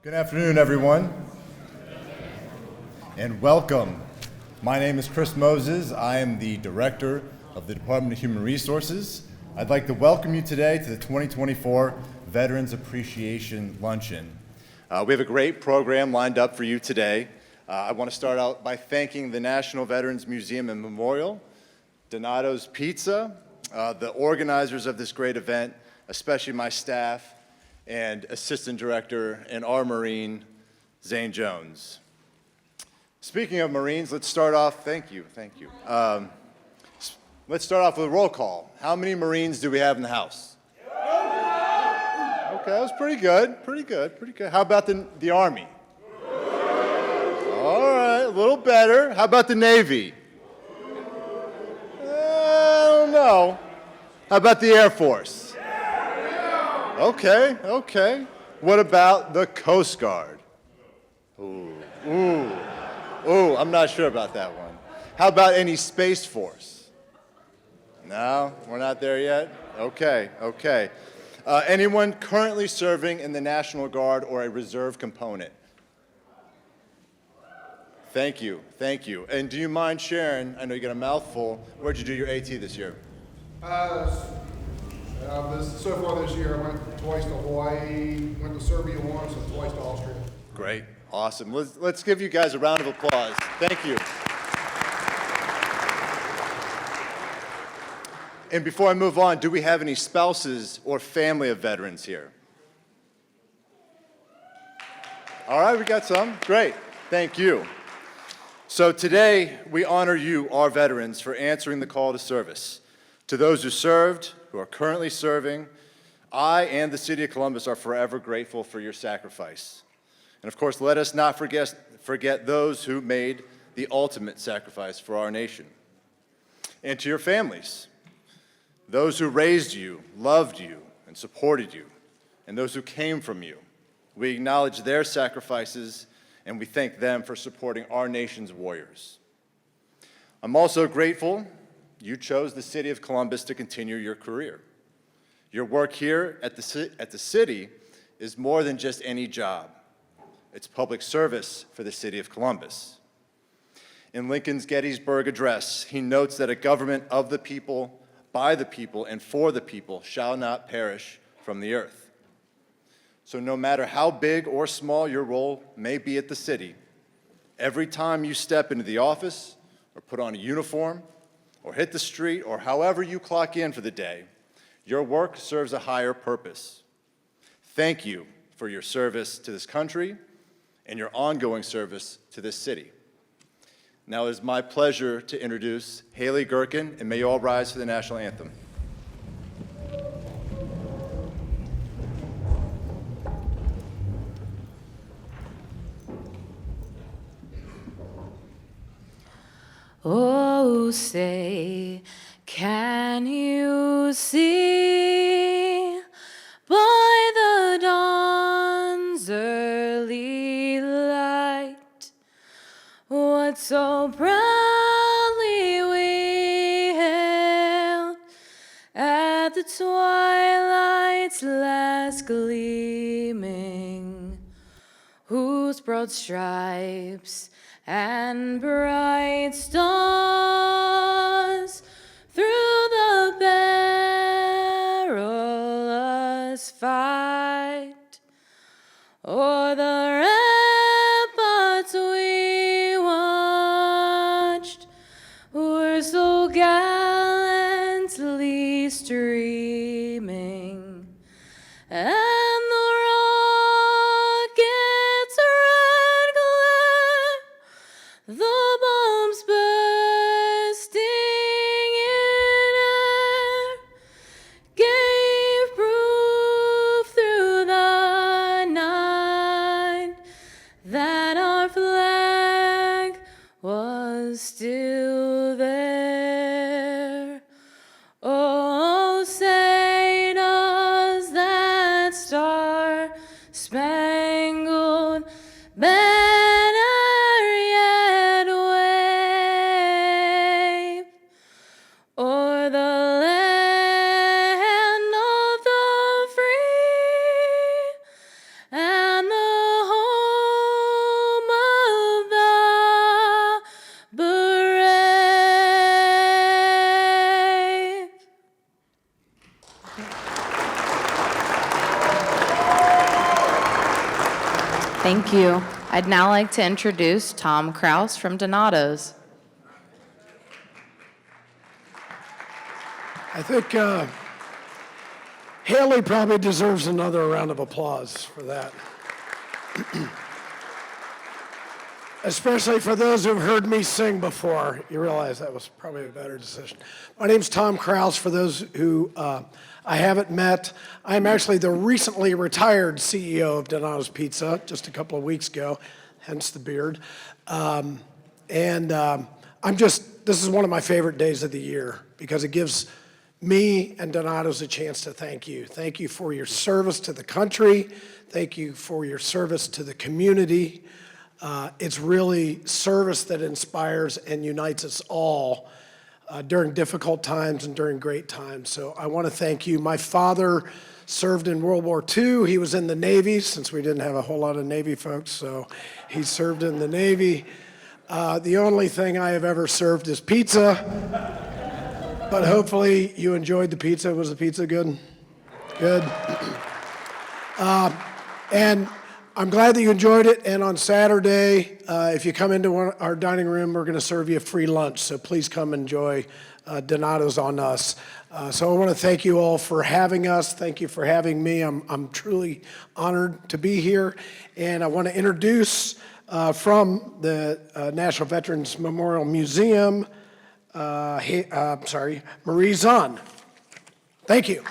Good afternoon, everyone, and welcome. My name is Chris Moses. I am the Director of the Department of Human Resources. I'd like to welcome you today to the 2024 Veterans Appreciation Luncheon. We have a great program lined up for you today. I want to start out by thanking the National Veterans Museum and Memorial, Donato's Pizza, the organizers of this great event, especially my staff, and Assistant Director and our Marine, Zane Jones. Speaking of Marines, let's start off, thank you. Let's start off with a roll call. How many Marines do we have in the house? Okay, that was pretty good. How about the Army? All right, a little better. How about the Navy? I don't know. How about the Air Force? Okay. What about the Coast Guard? Ooh, I'm not sure about that one. How about any Space Force? No, we're not there yet? Okay. Anyone currently serving in the National Guard or a reserve component? Thank you. And do you mind sharing, I know you got a mouthful, where'd you do your AT this year? So far this year, I went twice to Hawaii, went to Serbia once, and twice to Austria. Great, awesome. Let's give you guys a round of applause. Thank you. And before I move on, do we have any spouses or family of veterans here? All right, we got some. Great, thank you. So today, we honor you, our veterans, for answering the call to service. To those who served, who are currently serving, I and the City of Columbus are forever grateful for your sacrifice. And of course, let us not forget those who made the ultimate sacrifice for our nation. And to your families, those who raised you, loved you, and supported you, and those who came from you, we acknowledge their sacrifices and we thank them for supporting our nation's warriors. I'm also grateful you chose the City of Columbus to continue your career. Your work here at the city is more than just any job. It's public service for the City of Columbus. In Lincoln's Gettysburg Address, he notes that a government of the people, by the people, and for the people shall not perish from the earth. So no matter how big or small your role may be at the city, every time you step into the office or put on a uniform, or hit the street, or however you clock in for the day, your work serves a higher purpose. Thank you for your service to this country and your ongoing service to this city. Now it is my pleasure to introduce Haley Gherkin, and may you all rise for the national anthem. Oh, say, can you see by the dawn's early light what so proudly we hailed at the twilight's last gleaming, whose broad stripes and bright stars through the perilous fight o'er the ramparts we watched were so gallantly streaming, and the rocket's red glare, the bombs bursting in air, gave proof through the night that our flag was still there. Oh, say does that star-spangled banner yet wave o'er the land of the free and the Thank you. I'd now like to introduce Tom Kraus from Donato's. I think Haley probably deserves another round of applause for that. Especially for those who've heard me sing before. You realize that was probably a better decision. My name's Tom Kraus. For those who I haven't met, I'm actually the recently retired CEO of Donato's Pizza just a couple of weeks ago, hence the beard. This is one of my favorite days of the year because it gives me and Donato's a chance to thank you. Thank you for your service to the country. Thank you for your service to the community. It's really service that inspires and unites us all during difficult times and during great times. So I want to thank you. My father served in World War II. He was in the Navy, since we didn't have a whole lot of Navy folks, so he served in the Navy. The only thing I have ever served is pizza. But hopefully you enjoyed the pizza. Was the pizza good? Good. And I'm glad that you enjoyed it. And on Saturday, if you come into our dining room, we're going to serve you a free lunch. So please come enjoy Donato's on us. So I want to thank you all for having us. Thank you for having me. I'm truly honored to be here. And I want to introduce from the National Veterans Memorial Museum, Marie Zahn. Thank you.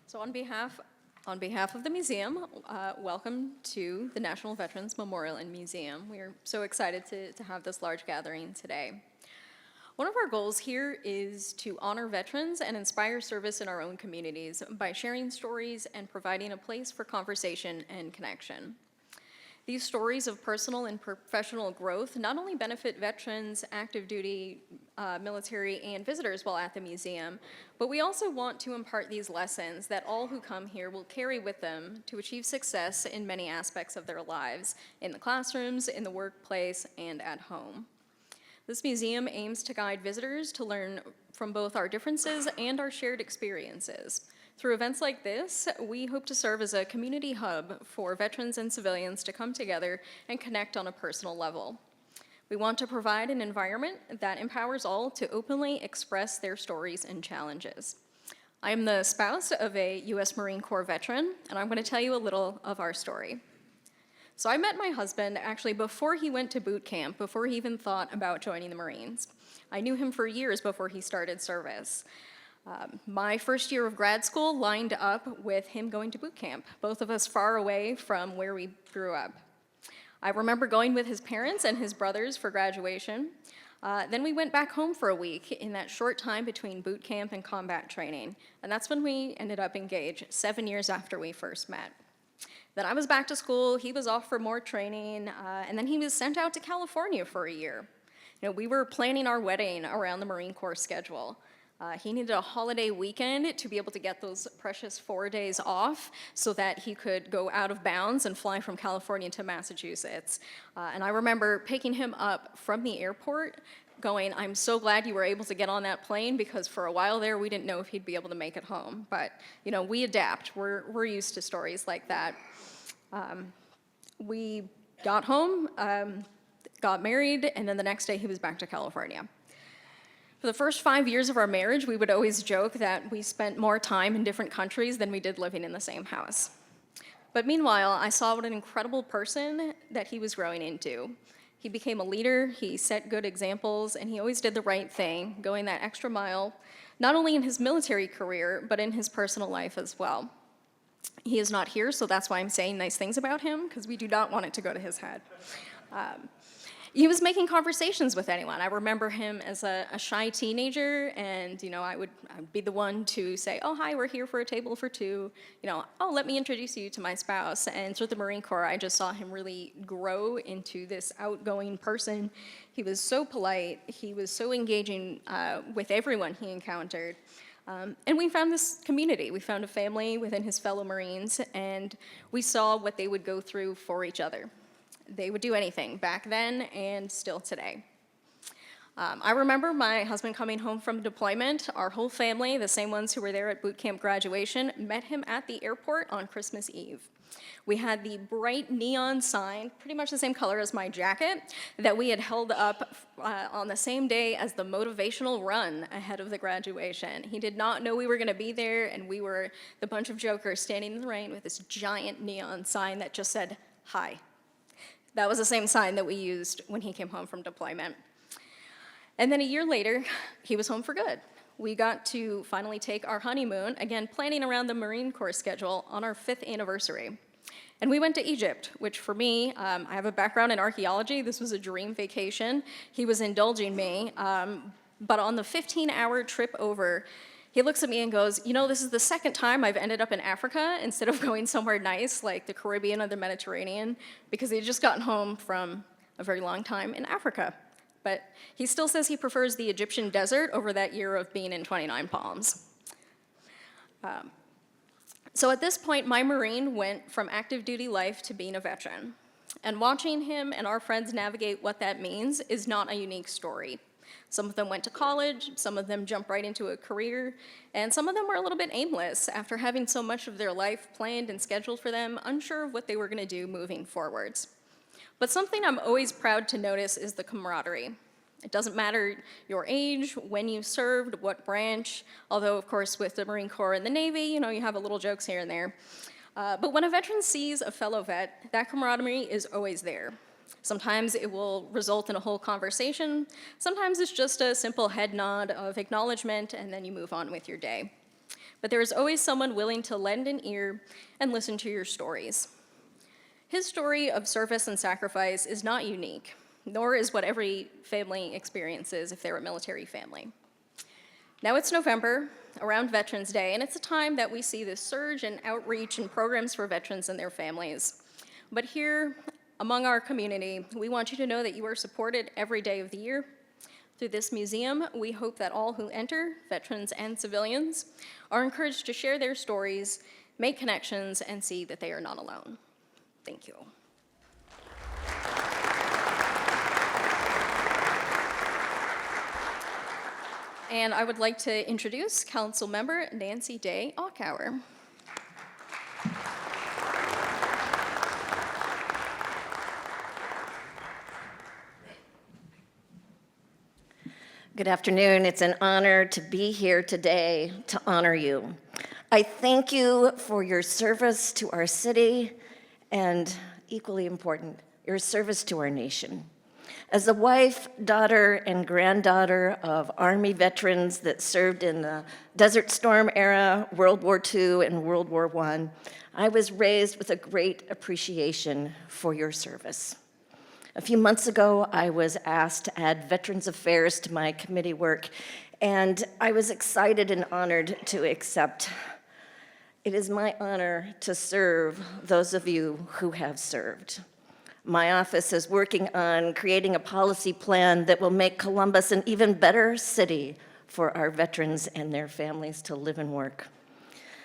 So on behalf of the museum, welcome to the National Veterans Memorial and Museum. We are so excited to have this large gathering today. One of our goals here is to honor veterans and inspire service in our own communities by sharing stories and providing a place for conversation and connection. These stories of personal and professional growth not only benefit veterans, active duty, military, and visitors while at the museum, but we also want to impart these lessons that all who come here will carry with them to achieve success in many aspects of their lives, in the classrooms, in the workplace, and at home. This museum aims to guide visitors to learn from both our differences and our shared experiences. Through events like this, we hope to serve as a community hub for veterans and civilians to come together and connect on a personal level. We want to provide an environment that empowers all to openly express their stories and challenges. I am the spouse of a U.S. Marine Corps veteran, and I'm going to tell you a little of our story. So I met my husband actually before he went to boot camp, before he even thought about joining the Marines. I knew him for years before he started service. My first year of grad school lined up with him going to boot camp, both of us far away from where we grew up. I remember going with his parents and his brothers for graduation. Then we went back home for a week in that short time between boot camp and combat training, and that's when we ended up engaged, 7 years after we first met. Then I was back to school, he was off for more training, and then he was sent out to California for a year. We were planning our wedding around the Marine Corps schedule. He needed a holiday weekend to be able to get those precious 4 days off so that he could go out of bounds and fly from California to Massachusetts. And I remember picking him up from the airport going, I'm so glad you were able to get on that plane because for a while there we didn't know if he'd be able to make it home. But we adapt. We're used to stories like that. We got home, got married, and then the next day he was back to California. For the first 5 years of our marriage, we would always joke that we spent more time in different countries than we did living in the same house. But meanwhile, I saw what an incredible person that he was growing into. He became a leader, he set good examples, and he always did the right thing, going that extra mile, not only in his military career, but in his personal life as well. He is not here, so that's why I'm saying nice things about him, because we do not want it to go to his head. He was making conversations with anyone. I remember him as a shy teenager, and I'd be the one to say, oh, hi, we're here for a table for two. Oh, let me introduce you to my spouse. And through the Marine Corps, I just saw him really grow into this outgoing person. He was so polite. He was so engaging with everyone he encountered. And we found this community. We found a family within his fellow Marines, and we saw what they would go through for each other. They would do anything back then and still today. I remember my husband coming home from deployment. Our whole family, the same ones who were there at boot camp graduation, met him at the airport on Christmas Eve. We had the bright neon sign, pretty much the same color as my jacket, that we had held up on the same day as the motivational run ahead of the graduation. He did not know we were going to be there, and we were the bunch of jokers standing in the rain with this giant neon sign that just said, "Hi." That was the same sign that we used when he came home from deployment. And then a year later, he was home for good. We got to finally take our honeymoon, again, planning around the Marine Corps schedule, on our 5th anniversary. And we went to Egypt, which for me, I have a background in archaeology. This was a dream vacation. He was indulging me. But on the 15-hour trip over, he looks at me and goes, "You know, this is the second time I've ended up in Africa instead of going somewhere nice like the Caribbean or the Mediterranean," because he had just gotten home from a very long time in Africa. But he still says he prefers the Egyptian desert over that year of being in 29 Palms. So at this point, my Marine went from active duty life to being a veteran. And watching him and our friends navigate what that means is not a unique story. Some of them went to college, some of them jumped right into a career, and some of them were a little bit aimless after having so much of their life planned and scheduled for them, unsure of what they were going to do moving forwards. But something I'm always proud to notice is the camaraderie. It doesn't matter your age, when you served, what branch, although of course with the Marine Corps and the Navy, you have a little jokes here and there. But when a veteran sees a fellow vet, that camaraderie is always there. Sometimes it will result in a whole conversation. Sometimes it's just a simple head nod of acknowledgement, and then you move on with your day. But there is always someone willing to lend an ear and listen to your stories. His story of service and sacrifice is not unique, nor is what every family experiences if they're a military family. Now it's November, around Veterans Day, and it's a time that we see this surge in outreach and programs for veterans and their families. But here, among our community, we want you to know that you are supported every day of the year. Through this museum, we hope that all who enter, veterans and civilians, are encouraged to share their stories, make connections, and see that they are not alone. Thank you. And I would like to introduce Councilmember Nancy Day Aucower. Good afternoon. It's an honor to be here today to honor you. I thank you for your service to our city and, equally important, your service to our nation. As a wife, daughter, and granddaughter of Army veterans that served in the Desert Storm era, World War II, and World War I was raised with a great appreciation for your service. A few months ago, I was asked to add Veterans Affairs to my committee work, and I was excited and honored to accept. It is my honor to serve those of you who have served. My office is working on creating a policy plan that will make Columbus an even better city for our veterans and their families to live and work.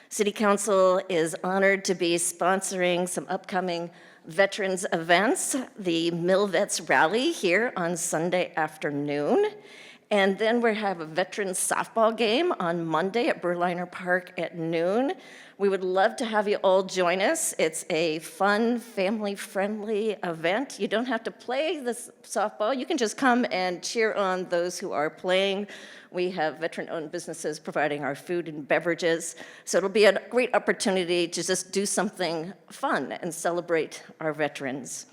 City Council is honored to be sponsoring some upcoming veterans events, the MilVets Rally here on Sunday afternoon, and then we have a veterans softball game on Monday at Berliner Park at noon. We would love to have you all join us. It's a fun, family-friendly event. You don't have to play this softball. You can just come and cheer on those who are playing. We have veteran-owned businesses providing our food and beverages. So it'll be a great opportunity to just do something fun and celebrate our veterans.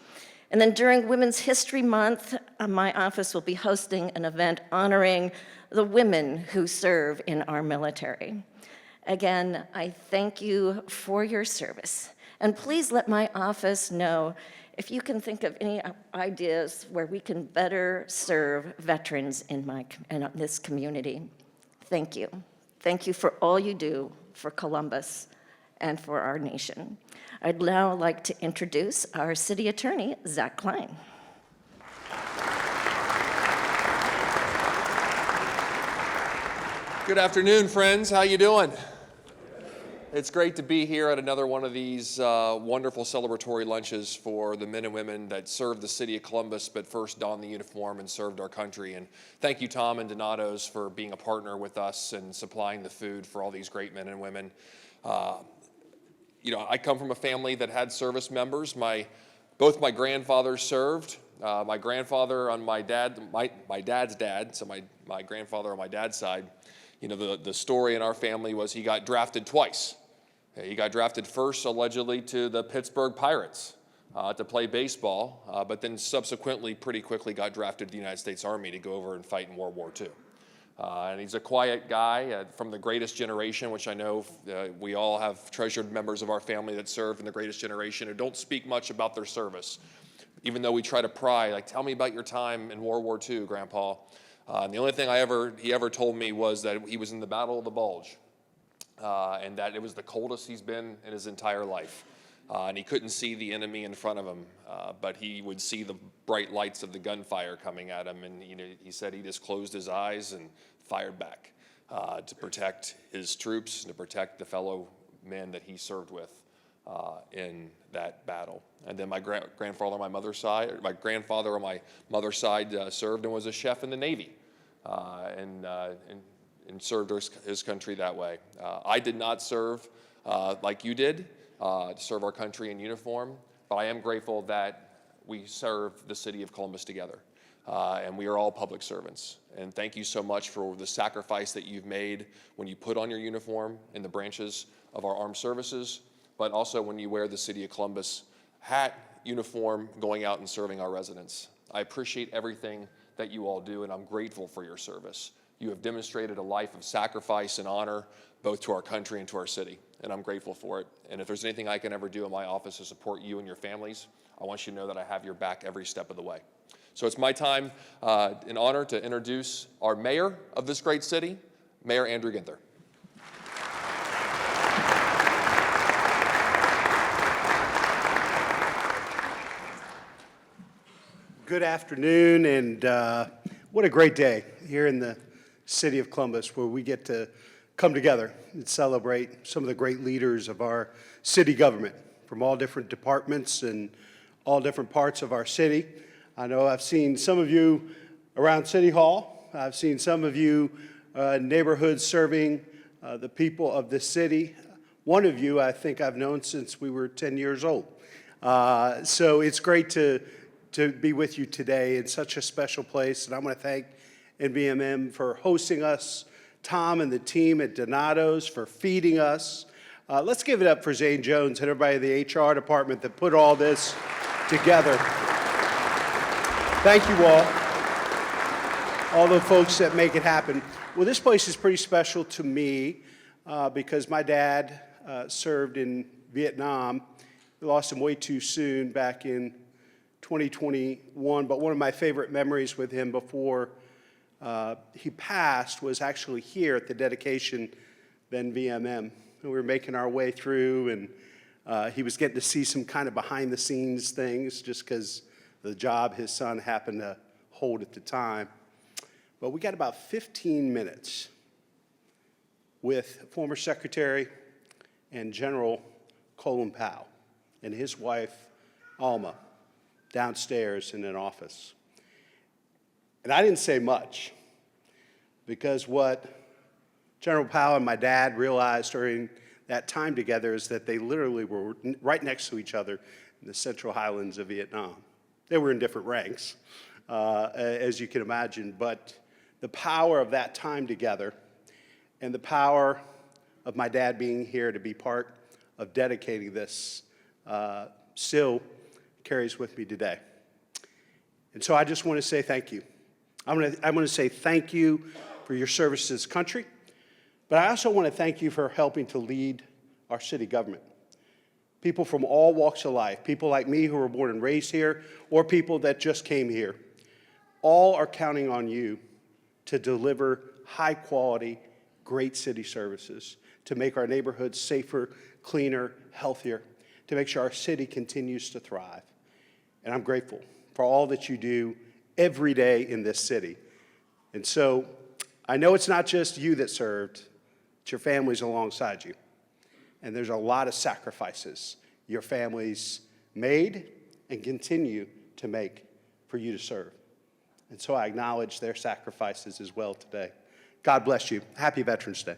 And then during Women's History Month, my office will be hosting an event honoring the women who serve in our military. Again, I thank you for your service. And please let my office know if you can think of any ideas where we can better serve veterans in this community. Thank you. Thank you for all you do for Columbus and for our nation. I'd now like to introduce our city attorney, Zach Klein. Good afternoon, friends. How you doing? It's great to be here at another one of these wonderful celebratory lunches for the men and women that served the city of Columbus, but first donned the uniform and served our country. And thank you, Tom and Donato's, for being a partner with us and supplying the food for all these great men and women. I come from a family that had service members. Both my grandfathers served. My grandfather on my dad's dad, so my grandfather on my dad's side, the story in our family was he got drafted twice. He got drafted first, allegedly, to the Pittsburgh Pirates to play baseball, but then subsequently pretty quickly got drafted to the United States Army to go over and fight in World War II. And he's a quiet guy from the Greatest Generation, which I know we all have treasured members of our family that served in the Greatest Generation who don't speak much about their service, even though we try to pry, like, tell me about your time in World War II, Grandpa. And the only thing he ever told me was that he was in the Battle of the Bulge. And that it was the coldest he's been in his entire life. And he couldn't see the enemy in front of him, but he would see the bright lights of the gunfire coming at him. And he said he just closed his eyes and fired back to protect his troops, to protect the fellow men that he served with in that battle. And then my grandfather on my mother's side served and was a chef in the Navy. And served his country that way. I did not serve like you did, to serve our country in uniform, but I am grateful that we serve the city of Columbus together, and we are all public servants. And thank you so much for the sacrifice that you've made when you put on your uniform in the branches of our armed services, but also when you wear the city of Columbus hat, uniform, going out and serving our residents. I appreciate everything that you all do, and I'm grateful for your service. You have demonstrated a life of sacrifice and honor, both to our country and to our city, and I'm grateful for it. And if there's anything I can ever do in my office to support you and your families, I want you to know that I have your back every step of the way. So it's my time and honor to introduce our mayor of this great city, Mayor Andrew Ginther. Good afternoon, and what a great day here in the city of Columbus, where we get to come together and celebrate some of the great leaders of our city government from all different departments and all different parts of our city. I know I've seen some of you around City Hall. I've seen some of you in neighborhoods serving the people of this city. One of you I think I've known since we were 10 years old. So it's great to be with you today in such a special place, and I want to thank NVMM for hosting us, Tom and the team at Donato's for feeding us. Let's give it up for Zane Jones and everybody in the HR department that put all this together. Thank you all the folks that make it happen. Well, this place is pretty special to me because my dad served in Vietnam. We lost him way too soon back in 2021, but one of my favorite memories with him before he passed was actually here at the dedication of NVMM. We were making our way through, and he was getting to see some kind of behind-the-scenes things just because the job his son happened to hold at the time. But we got about 15 minutes with former Secretary and General Colin Powell and his wife, Alma, downstairs in an office. And I didn't say much because what General Powell and my dad realized during that time together is that they literally were right next to each other in the Central Highlands of Vietnam. They were in different ranks, as you can imagine, but the power of that time together and the power of my dad being here to be part of dedicating this still carries with me today. And so I just want to say thank you. I want to say thank you for your service to this country, but I also want to thank you for helping to lead our city government. People from all walks of life, people like me who were born and raised here, or people that just came here, all are counting on you to deliver high-quality, great city services, to make our neighborhoods safer, cleaner, healthier, to make sure our city continues to thrive. And I'm grateful for all that you do every day in this city. And so I know it's not just you that served, it's your families alongside you. and there's a lot of sacrifices your families made and continue to make for you to serve. And so I acknowledge their sacrifices as well today. God bless you. Happy Veterans Day.